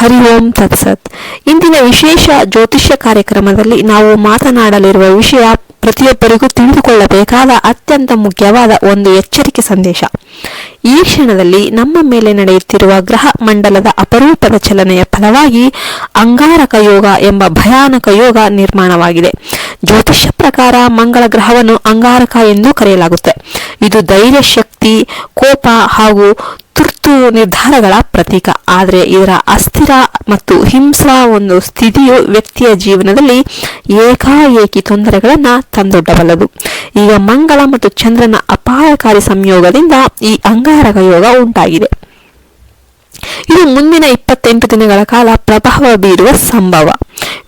ಹರಿ ಓಂ ತತ್ಸತ್. ಇಂದಿನ ವಿಶೇಷ ಜ್ಯೋತಿಷ್ಯ ಕಾರ್ಯಕ್ರಮದಲ್ಲಿ ನಾವು ಮಾತನಾಡಲಿರುವ ವಿಷಯ ಪ್ರತಿಯೊಬ್ಬರಿಗೂ ತಿಳಿದುಕೊಳ್ಳಬೇಕಾದ ಅತ್ಯಂತ ಮುಖ್ಯವಾದ ಒಂದು ಎಚ್ಚರಿಕೆ ಸಂದೇಶ. ಈ ಕ್ಷಣದಲ್ಲಿ ನಮ್ಮ ಮೇಲೆ ನಡೆಯುತ್ತಿರುವ ಗ್ರಹ ಮಂಡಲದ ಅಪರೂಪದ ಚಲನೆಯ ಫಲವಾಗಿ ಅಂಗಾರಕ ಯೋಗ ಎಂಬ ಭಯಾನಕ ಯೋಗ ನಿರ್ಮಾಣವಾಗಿದೆ. ಜ್ಯೋತಿಷ್ಯ ಪ್ರಕಾರ ಮಂಗಳ ಗ್ರಹವನ್ನು ಅಂಗಾರಕ ಎಂದು ಕರೆಯಲಾಗುತ್ತೆ. ಇದು ಧೈರ್ಯ, ಶಕ್ತಿ, ಕೋಪ ಹಾಗೂ ತುರ್ತು ನಿರ್ಧಾರಗಳ ಪ್ರತೀಕ. ಆದರೆ ಇದರ ಅಸ್ಥಿರ ಮತ್ತು ಹಿಂಸಾ ಒಂದು ಸ್ಥಿತಿಯು ವ್ಯಕ್ತಿಯ ಜೀವನದಲ್ಲಿ ಏಕಾಏಕಿ ತೊಂದರೆಗಳನ್ನ ತಂದೊಡ್ಡಬಲ್ಲದು. ಈಗ ಮಂಗಳ ಮತ್ತು ಚಂದ್ರನ ಅಪಾಯಕಾರಿ ಸಂಯೋಗದಿಂದ ಈ ಅಂಗಾರಕ ಯೋಗ ಉಂಟಾಗಿದೆ. ಇದು ಮುಂದಿನ 28 ದಿನಗಳ ಕಾಲ ಪ್ರಭಾವ ಬೀರುವ ಸಂಭವ.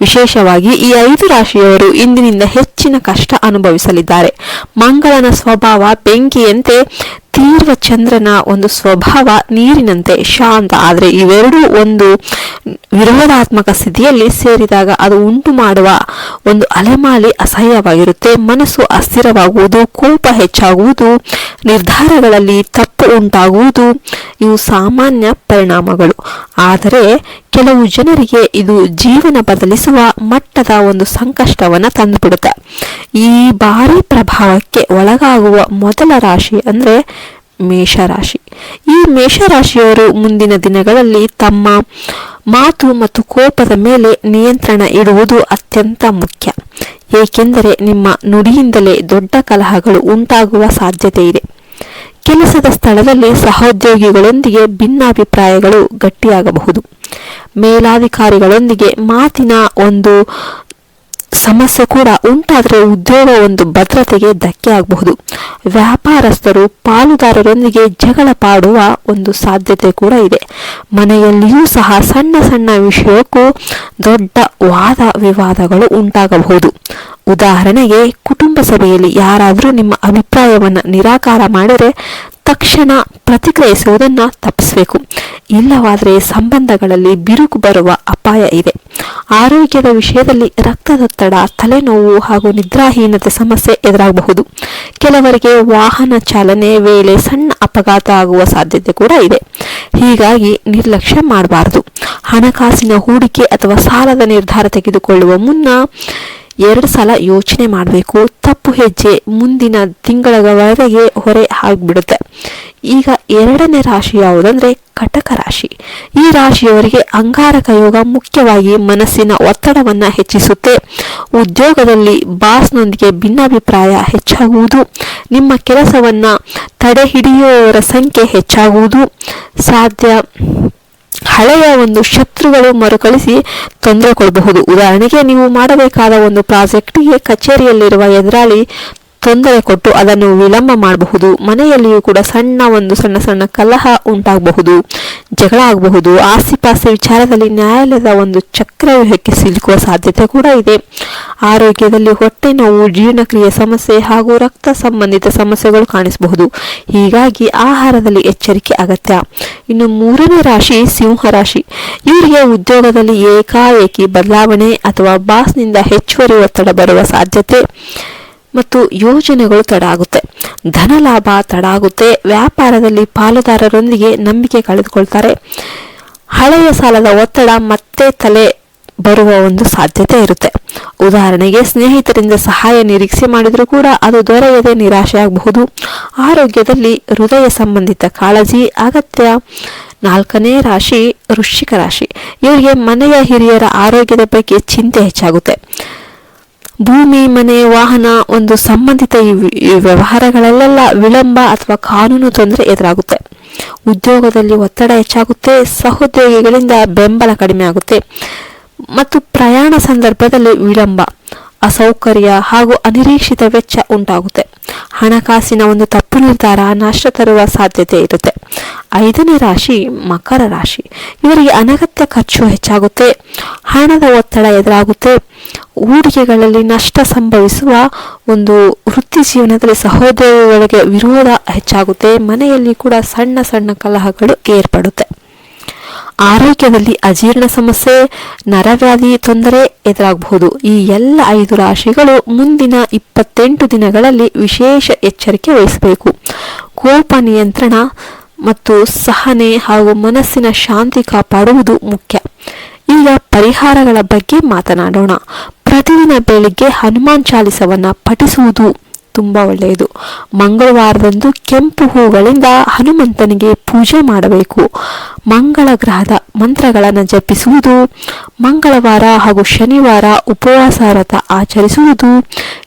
ವಿಶೇಷವಾಗಿ ಈ 5 ರಾಶಿಯವರು ಇಂದಿನಿಂದ ಹೆಚ್ಚಿನ ಕಷ್ಟ ಅನುಭವಿಸಲಿದ್ದಾರೆ. ಮಂಗಳನ ಸ್ವಭಾವ ಬೆಂಕಿಯಂತೆ, ತೀವ್ರ ಚಂದ್ರನ ಒಂದು ಸ್ವಭಾವ ನೀರಿನಂತೆ ಶಾಂತ. ಆದರೆ ಇವೆರಡೂ ಒಂದು ವಿರೋಧಾತ್ಮಕ ಸ್ಥಿತಿಯಲ್ಲಿ ಸೇರಿದಾಗ ಅದು ಉಂಟು ಮಾಡುವ ಒಂದು ಅಲೆಮಾಲಿ ಅಸಹ್ಯವಾಗಿರುತ್ತೆ. ಮನಸ್ಸು ಅಸ್ಥಿರವಾಗುವುದು, ಕೋಪ ಹೆಚ್ಚಾಗುವುದು, ನಿರ್ಧಾರಗಳಲ್ಲಿ ತಪ್ಪು ಉಂಟಾಗುವುದು ಇವು ಸಾಮಾನ್ಯ ಪರಿಣಾಮಗಳು. ಆದರೆ ಕೆಲವು ಜನರಿಗೆ ಇದು ಜೀವನ ಬದಲಿಸುವ ಮಟ್ಟದ ಒಂದು ಸಂಕಷ್ಟವನ್ನ ತಂದುಬಿಡುತ್ತೆ. ಈ ಭಾರಿ ಪ್ರಭಾವಕ್ಕೆ ಒಳಗಾಗುವ ಮೊದಲ ರಾಶಿ ಅಂದ್ರೆ ಮೇಷರಾಶಿ. ಈ ಮೇಷರಾಶಿಯವರು ಮುಂದಿನ ದಿನಗಳಲ್ಲಿ ತಮ್ಮ ಮಾತು ಮತ್ತು ಕೋಪದ ಮೇಲೆ ನಿಯಂತ್ರಣ ಇಡುವುದು ಅತ್ಯಂತ ಮುಖ್ಯ. ಏಕೆಂದರೆ ನಿಮ್ಮ ನುಡಿಯಿಂದಲೇ ದೊಡ್ಡ ಕಲಹಗಳು ಉಂಟಾಗುವ ಸಾಧ್ಯತೆ ಇದೆ. ಕೆಲಸದ ಸ್ಥಳದಲ್ಲಿ ಸಹೋದ್ಯೋಗಿಗಳೊಂದಿಗೆ ಭಿನ್ನಾಭಿಪ್ರಾಯಗಳು ಗಟ್ಟಿಯಾಗಬಹುದು. ಮೇಲಾಧಿಕಾರಿಗಳೊಂದಿಗೆ ಮಾತಿನ ಒಂದು ಸಮಸ್ಯೆ ಕೂಡ ಉಂಟಾದರೆ ಉದ್ಯೋಗ ಒಂದು ಭದ್ರತೆಗೆ ಧಕ್ಕೆ ಆಗಬಹುದು. ವ್ಯಾಪಾರಸ್ಥರು ಪಾಲುದಾರರೊಂದಿಗೆ ಜಗಳ ಪಾಡುವ ಒಂದು ಸಾಧ್ಯತೆ ಕೂಡ ಇದೆ. ಮನೆಯಲ್ಲಿಯೂ ಸಹ ಸಣ್ಣ ಸಣ್ಣ ವಿಷಯಕ್ಕೂ ದೊಡ್ಡ ವಾದ ವಿವಾದಗಳು ಉಂಟಾಗಬಹುದು. ಉದಾಹರಣೆಗೆ, ಕುಟುಂಬ ಸಭೆಯಲ್ಲಿ ಯಾರಾದರೂ ನಿಮ್ಮ ಅಭಿಪ್ರಾಯವನ್ನು ನಿರಾಕಾರ ಮಾಡಿದರೆ ತಕ್ಷಣ ಪ್ರತಿಕ್ರಿಯಿಸುವುದನ್ನು ತಪ್ಪಿಸಬೇಕು. ಇಲ್ಲವಾದರೆ ಸಂಬಂಧಗಳಲ್ಲಿ ಬಿರುಕು ಬರುವ ಅಪಾಯ ಇದೆ. ಆರೋಗ್ಯದ ವಿಷಯದಲ್ಲಿ ರಕ್ತದೊತ್ತಡ, ತಲೆನೋವು ಹಾಗೂ ನಿದ್ರಾಹೀನತೆ ಸಮಸ್ಯೆ ಎದುರಾಗಬಹುದು. ಕೆಲವರಿಗೆ ವಾಹನ ಚಾಲನೆ ವೇಳೆ ಸಣ್ಣ ಅಪಘಾತ ಆಗುವ ಸಾಧ್ಯತೆ ಕೂಡ ಇದೆ. ಹೀಗಾಗಿ ನಿರ್ಲಕ್ಷ್ಯ ಮಾಡಬಾರದು. ಹಣಕಾಸಿನ ಹೂಡಿಕೆ ಅಥವಾ ಸಾಲದ ನಿರ್ಧಾರ ತೆಗೆದುಕೊಳ್ಳುವ ಮುನ್ನ 2 ಸಲ ಯೋಚನೆ ಮಾಡಬೇಕು. ತಪ್ಪು ಹೆಜ್ಜೆ ಮುಂದಿನ ತಿಂಗಳವರೆಗೆ ಹೊರೆ ಆಗಿಬಿಡುತ್ತೆ. ಈಗ 2ನೇ ರಾಶಿ ಯಾವುದಂದ್ರೆ ಕಟಕ ರಾಶಿ. ಈ ರಾಶಿಯವರಿಗೆ ಅಂಗಾರಕ ಯೋಗ ಮುಖ್ಯವಾಗಿ ಮನಸ್ಸಿನ ಒತ್ತಡವನ್ನ ಹೆಚ್ಚಿಸುತ್ತೆ. ಉದ್ಯೋಗದಲ್ಲಿ ಬಾಸ್ನೊಂದಿಗೆ ಭಿನ್ನಾಭಿಪ್ರಾಯ ಹೆಚ್ಚಾಗುವುದು, ನಿಮ್ಮ ಕೆಲಸವನ್ನ ತಡೆ ಹಿಡಿಯುವವರ ಸಂಖ್ಯೆ ಹೆಚ್ಚಾಗುವುದು ಸಾಧ್ಯ. ಹಳೆಯ ಒಂದು ಶತ್ರುಗಳು ಮರುಕಳಿಸಿ ತೊಂದರೆ ಕೊಡಬಹುದು. ಉದಾಹರಣೆಗೆ, ನೀವು ಮಾಡಬೇಕಾದ ಒಂದು ಪ್ರಾಜೆಕ್ಟ್ಗೆ ಕಚೇರಿಯಲ್ಲಿರುವ ಎದುರಾಳಿ ತೊಂದರೆ ಕೊಟ್ಟು ಅದನ್ನು ವಿಳಂಬ ಮಾಡಬಹುದು. ಮನೆಯಲ್ಲಿಯೂ ಕೂಡ ಸಣ್ಣ ಸಣ್ಣ ಕಲಹ ಉಂಟಾಗಬಹುದು, ಜಗಳ ಆಗಬಹುದು. ಆಸ್ತಿಪಾಸ್ತಿ ವಿಚಾರದಲ್ಲಿ ನ್ಯಾಯಾಲಯದ ಒಂದು ಚಕ್ರವ್ಯೂಹಕ್ಕೆ ಸಿಲುಕುವ ಸಾಧ್ಯತೆ ಕೂಡ ಇದೆ. ಆರೋಗ್ಯದಲ್ಲಿ ಹೊಟ್ಟೆ ನೋವು, ಜೀರ್ಣಕ್ರಿಯೆ ಸಮಸ್ಯೆ ಹಾಗೂ ರಕ್ತ ಸಂಬಂಧಿತ ಸಮಸ್ಯೆಗಳು ಕಾಣಿಸಬಹುದು. ಹೀಗಾಗಿ ಆಹಾರದಲ್ಲಿ ಎಚ್ಚರಿಕೆ ಅಗತ್ಯ. ಇನ್ನು 3ನೇ ರಾಶಿ ಸಿಂಹ ರಾಶಿ. ಇವರಿಗೆ ಉದ್ಯೋಗದಲ್ಲಿ ಏಕಾಏಕಿ ಬದಲಾವಣೆ ಅಥವಾ ಬಾಸ್ನಿಂದ ಹೆಚ್ಚುವರಿ ಒತ್ತಡ ಬರುವ ಸಾಧ್ಯತೆ ಮತ್ತು ಯೋಜನೆಗಳು ತಡ ಆಗುತ್ತೆ. ಧನ ಲಾಭ ತಡ ಆಗುತ್ತೆ. ವ್ಯಾಪಾರದಲ್ಲಿ ಪಾಲುದಾರರೊಂದಿಗೆ ನಂಬಿಕೆ ಕಳೆದುಕೊಳ್ತಾರೆ. ಹಳೆಯ ಸಾಲದ ಒತ್ತಡ ಮತ್ತೆ ತಲೆ ಬರುವ ಒಂದು ಸಾಧ್ಯತೆ ಇರುತ್ತೆ. ಉದಾಹರಣೆಗೆ, ಸ್ನೇಹಿತರಿಂದ ಸಹಾಯ ನಿರೀಕ್ಷೆ ಮಾಡಿದರೂ ಕೂಡ ಅದು ದೊರೆಯದೆ ನಿರಾಶೆ ಆಗಬಹುದು. ಆರೋಗ್ಯದಲ್ಲಿ ಹೃದಯ ಸಂಬಂಧಿತ ಕಾಳಜಿ ಅಗತ್ಯ. 4ನೇ ರಾಶಿ ವೃಶ್ಚಿಕ ರಾಶಿ. ಇವರಿಗೆ ಮನೆಯ ಹಿರಿಯರ ಆರೋಗ್ಯದ ಬಗ್ಗೆ ಚಿಂತೆ ಹೆಚ್ಚಾಗುತ್ತೆ. ಭೂಮಿ, ಮನೆ, ವಾಹನ ಒಂದು ಸಂಬಂಧಿತ ಈ ವ್ಯವಹಾರಗಳಲ್ಲೆಲ್ಲ ವಿಳಂಬ ಅಥವಾ ಕಾನೂನು ತೊಂದರೆ ಎದುರಾಗುತ್ತೆ. ಉದ್ಯೋಗದಲ್ಲಿ ಒತ್ತಡ ಹೆಚ್ಚಾಗುತ್ತೆ. ಸಹೋದ್ಯೋಗಿಗಳಿಂದ ಬೆಂಬಲ ಕಡಿಮೆ ಆಗುತ್ತೆ ಮತ್ತು ಪ್ರಯಾಣ ಸಂದರ್ಭದಲ್ಲಿ ವಿಳಂಬ, ಅಸೌಕರ್ಯ ಹಾಗೂ ಅನಿರೀಕ್ಷಿತ ವೆಚ್ಚ ಉಂಟಾಗುತ್ತೆ. ಹಣಕಾಸಿನ ಒಂದು ತಪ್ಪು ನಿರ್ಧಾರ ನಷ್ಟ ತರುವ ಸಾಧ್ಯತೆ ಇರುತ್ತೆ. 5ನೇ ರಾಶಿ ಮಕರ ರಾಶಿ. ಇವರಿಗೆ ಅನಗತ್ಯ ಖರ್ಚು ಹೆಚ್ಚಾಗುತ್ತೆ. ಹಣದ ಒತ್ತಡ ಎದುರಾಗುತ್ತೆ. ಹೂಡಿಕೆಗಳಲ್ಲಿ ನಷ್ಟ ಸಂಭವಿಸುವ ಒಂದು ವೃತ್ತಿ ಜೀವನದಲ್ಲಿ ಸಹೋದ್ಯೋಗಿಗಳಿಗೆ ವಿರೋಧ ಹೆಚ್ಚಾಗುತ್ತೆ. ಮನೆಯಲ್ಲಿ ಕೂಡ ಸಣ್ಣ ಕಲಹಗಳು ಏರ್ಪಡುತ್ತೆ. ಆರೋಗ್ಯದಲ್ಲಿ ಅಜೀರ್ಣ ಸಮಸ್ಯೆ, ನರವ್ಯಾಧಿ ತೊಂದರೆ ಎದುರಾಗಬಹುದು. ಈ ಎಲ್ಲ 5 ರಾಶಿಗಳು ಮುಂದಿನ 28 ದಿನಗಳಲ್ಲಿ ವಿಶೇಷ ಎಚ್ಚರಿಕೆ ವಹಿಸಬೇಕು. ಕೋಪ ನಿಯಂತ್ರಣ ಮತ್ತು ಸಹನೆ ಹಾಗೂ ಮನಸ್ಸಿನ ಶಾಂತಿ ಕಾಪಾಡುವುದು ಮುಖ್ಯ. ಈಗ ಪರಿಹಾರಗಳ ಬಗ್ಗೆ ಮಾತನಾಡೋಣ. ಪ್ರತಿದಿನ ಬೆಳಿಗ್ಗೆ ಹನುಮಾನ್ ಚಾಲಿಸವನ್ನ ಪಠಿಸುವುದು ತುಂಬ ಒಳ್ಳೆಯದು. ಮಂಗಳವಾರದಂದು ಕೆಂಪು ಹೂಗಳಿಂದ ಹನುಮಂತನಿಗೆ ಪೂಜೆ ಮಾಡಬೇಕು. ಮಂಗಳ ಗ್ರಹದ ಮಂತ್ರಗಳನ್ನು ಜಪಿಸುವುದು, ಮಂಗಳವಾರ ಹಾಗೂ ಶನಿವಾರ ಉಪವಾಸ ವ್ರತ ಆಚರಿಸುವುದು,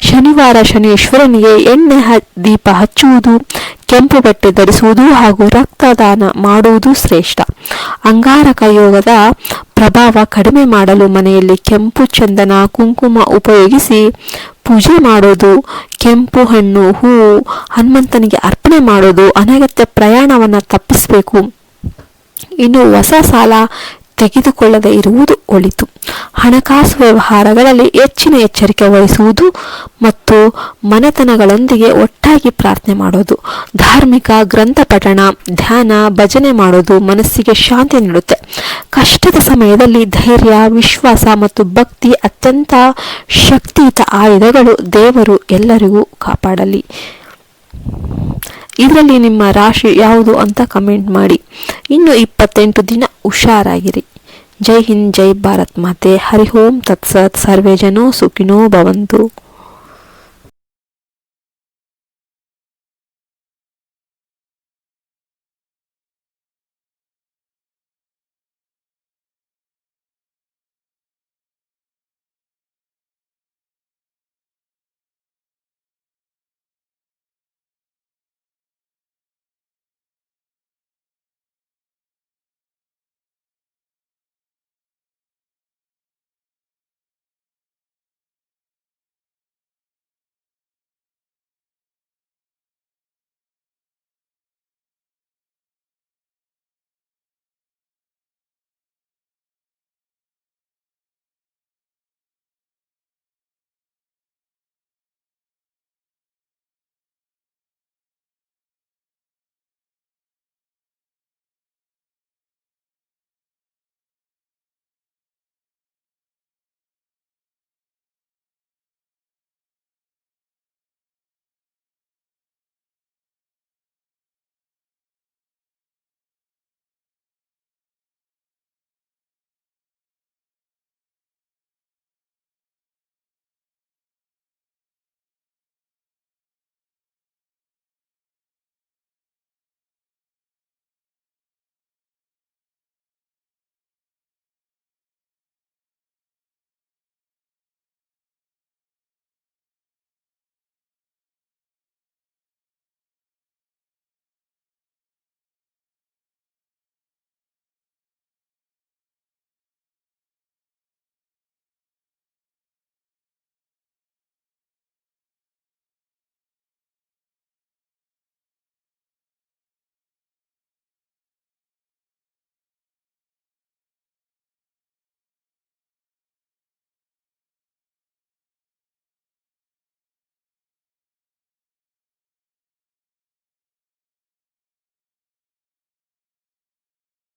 ಶನಿವಾರ ಶನೀಶ್ವರನಿಗೆ ಎಣ್ಣೆ ದೀಪ ಹಚ್ಚುವುದು, ಕೆಂಪು ಬಟ್ಟೆ ಧರಿಸುವುದು ಹಾಗೂ ರಕ್ತದಾನ ಮಾಡುವುದು ಶ್ರೇಷ್ಠ. ಅಂಗಾರಕ ಯೋಗದ ಪ್ರಭಾವ ಕಡಿಮೆ ಮಾಡಲು ಮನೆಯಲ್ಲಿ ಕೆಂಪು ಚಂದನ ಕುಂಕುಮ ಉಪಯೋಗಿಸಿ ಪೂಜೆ ಮಾಡೋದು, ಕೆಂಪು ಹಣ್ಣು ಹೂವು ಹನುಮಂತನಿಗೆ ಅರ್ಪಣೆ ಮಾಡೋದು, ಅನಗತ್ಯ ಪ್ರಯಾಣವನ್ನು ತಪ್ಪಿಸಬೇಕು. ಇನ್ನು ಹೊಸ ಸಾಲ ತೆಗೆದುಕೊಳ್ಳದೆ ಇರುವುದು ಒಳಿತು. ಹಣಕಾಸು ವ್ಯವಹಾರಗಳಲ್ಲಿ ಹೆಚ್ಚಿನ ಎಚ್ಚರಿಕೆ ವಹಿಸುವುದು ಮತ್ತು ಮನೆತನಗಳೊಂದಿಗೆ ಒಟ್ಟಾಗಿ ಪ್ರಾರ್ಥನೆ ಮಾಡೋದು, ಧಾರ್ಮಿಕ ಗ್ರಂಥ ಪಠಣ, ಧ್ಯಾನ, ಭಜನೆ ಮಾಡೋದು ಮನಸ್ಸಿಗೆ ಶಾಂತಿ ನೀಡುತ್ತೆ. ಕಷ್ಟದ ಸಮಯದಲ್ಲಿ ಧೈರ್ಯ, ವಿಶ್ವಾಸ ಮತ್ತು ಭಕ್ತಿ ಅತ್ಯಂತ ಶಕ್ತಿಯುತ ಆಯುಧಗಳು. ದೇವರು ಎಲ್ಲರಿಗೂ ಕಾಪಾಡಲಿ. ಇದರಲ್ಲಿ ನಿಮ್ಮ ರಾಶಿ ಯಾವುದು ಅಂತ ಕಮೆಂಟ್ ಮಾಡಿ. ಇನ್ನು 28 ದಿನ ಹುಷಾರಾಗಿರಿ. ಜೈ ಹಿಂದ್, ಜೈ ಭಾರತ್ ಮಾತೆ. ಹರಿ ಓಂ ತತ್ಸತ್. ಸರ್ವೇ ಜನೋ ಸುಖಿನೋ ಭವಂತು.